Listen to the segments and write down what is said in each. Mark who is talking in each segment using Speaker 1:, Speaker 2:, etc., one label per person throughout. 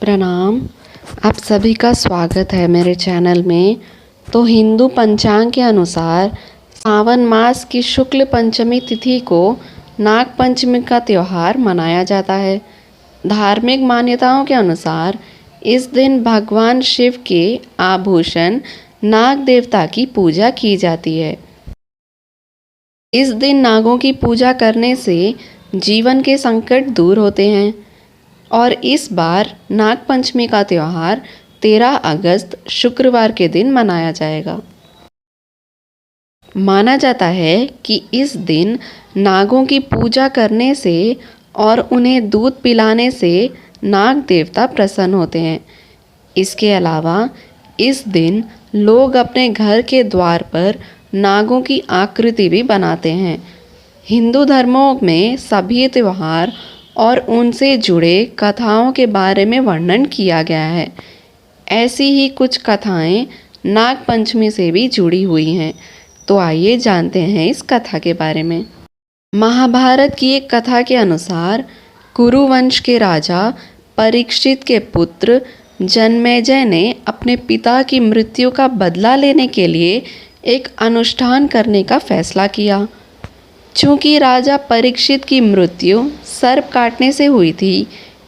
Speaker 1: प्रणाम। आप सभी का स्वागत है मेरे चैनल में। तो हिंदू पंचांग के अनुसार सावन मास की शुक्ल पंचमी तिथि को नाग पंचमी का त्यौहार मनाया जाता है। धार्मिक मान्यताओं के अनुसार इस दिन भगवान शिव के आभूषण नाग देवता की पूजा की जाती है। इस दिन नागों की पूजा करने से जीवन के संकट दूर होते हैं और इस बार नाग पंचमी का त्यौहार 13 अगस्त शुक्रवार के दिन मनाया जाएगा। माना जाता है कि इस दिन नागों की पूजा करने से और उन्हें दूध पिलाने से नाग देवता प्रसन्न होते हैं। इसके अलावा इस दिन लोग अपने घर के द्वार पर नागों की आकृति भी बनाते हैं। हिंदू धर्मों में सभी त्यौहार और उनसे जुड़े कथाओं के बारे में वर्णन किया गया है। ऐसी ही कुछ कथाएं नाग पंचमी से भी जुड़ी हुई हैं। तो आइए जानते हैं इस कथा के बारे में। महाभारत की एक कथा के अनुसार कुरु वंश के राजा परीक्षित के पुत्र जन्मेजय ने अपने पिता की मृत्यु का बदला लेने के लिए एक अनुष्ठान करने का फैसला किया। चूँकि राजा परीक्षित की मृत्यु सर्प काटने से हुई थी,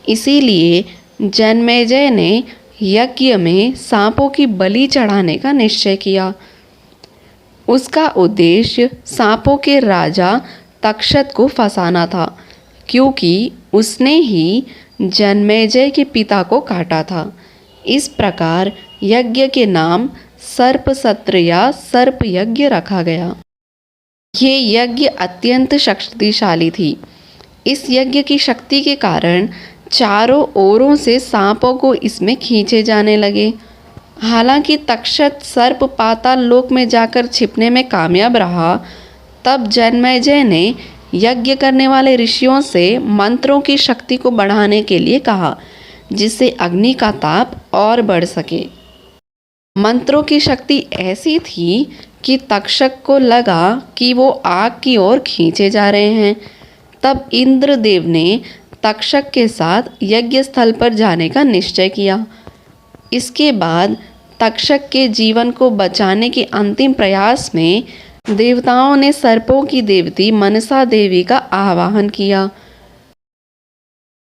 Speaker 1: इसीलिए जन्मेजय ने यज्ञ में सांपों की बलि चढ़ाने का निश्चय किया। उसका उद्देश्य सांपों के राजा तक्षक को फंसाना था, क्योंकि उसने ही जन्मेजय के पिता को काटा था। इस प्रकार यज्ञ के नाम सर्प सत्र या सर्प यज्ञ रखा गया। ये यज्ञ अत्यंत शक्तिशाली थी। इस यज्ञ की शक्ति के कारण चारों ओरों से सांपों को इसमें खींचे जाने लगे। हालांकि तक्षक सर्प पाताल लोक में जाकर छिपने में कामयाब रहा, तब जन्मेजय ने यज्ञ करने वाले ऋषियों से मंत्रों की शक्ति को बढ़ाने के लिए कहा, जिससे अग्नि का ताप और बढ़ सके। मंत्रों की शक्ति ऐसी थी कि तक्षक को लगा कि वो आग की ओर खींचे जा रहे हैं। तब इंद्रदेव ने तक्षक के साथ यज्ञ स्थल पर जाने का निश्चय किया। इसके बाद तक्षक के जीवन को बचाने के अंतिम प्रयास में देवताओं ने सर्पों की देवती मनसा देवी का आवाहन किया।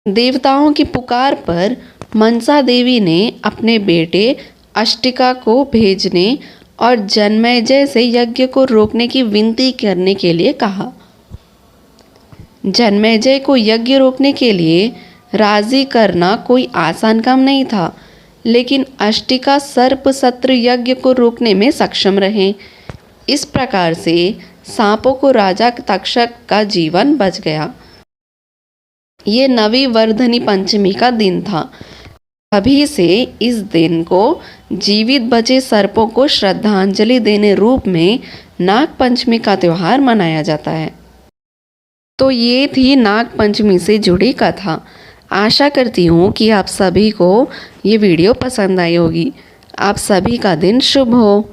Speaker 1: देवताओं की पुकार पर मनसा देवी ने अपने बेटे अष्टिका को भेजने और जन्मेजय से यज्ञ को रोकने की विनती करने के लिए कहा। जन्मेजय को यज्ञ रोकने के लिए राजी करना कोई आसान काम नहीं था, लेकिन अष्टिका सर्प सत्र यज्ञ को रोकने में सक्षम रहे। इस प्रकार से सांपों को राजा तक्षक का जीवन बच गया। ये नवी वर्धनी पंचमी का दिन था। तभी से इस दिन को जीवित बचे सर्पों को श्रद्धांजलि देने रूप में नाग पंचमी का त्यौहार मनाया जाता है। तो ये थी नाग पंचमी से जुड़ी कथा। आशा करती हूँ कि आप सभी को ये वीडियो पसंद आई होगी। आप सभी का दिन शुभ हो।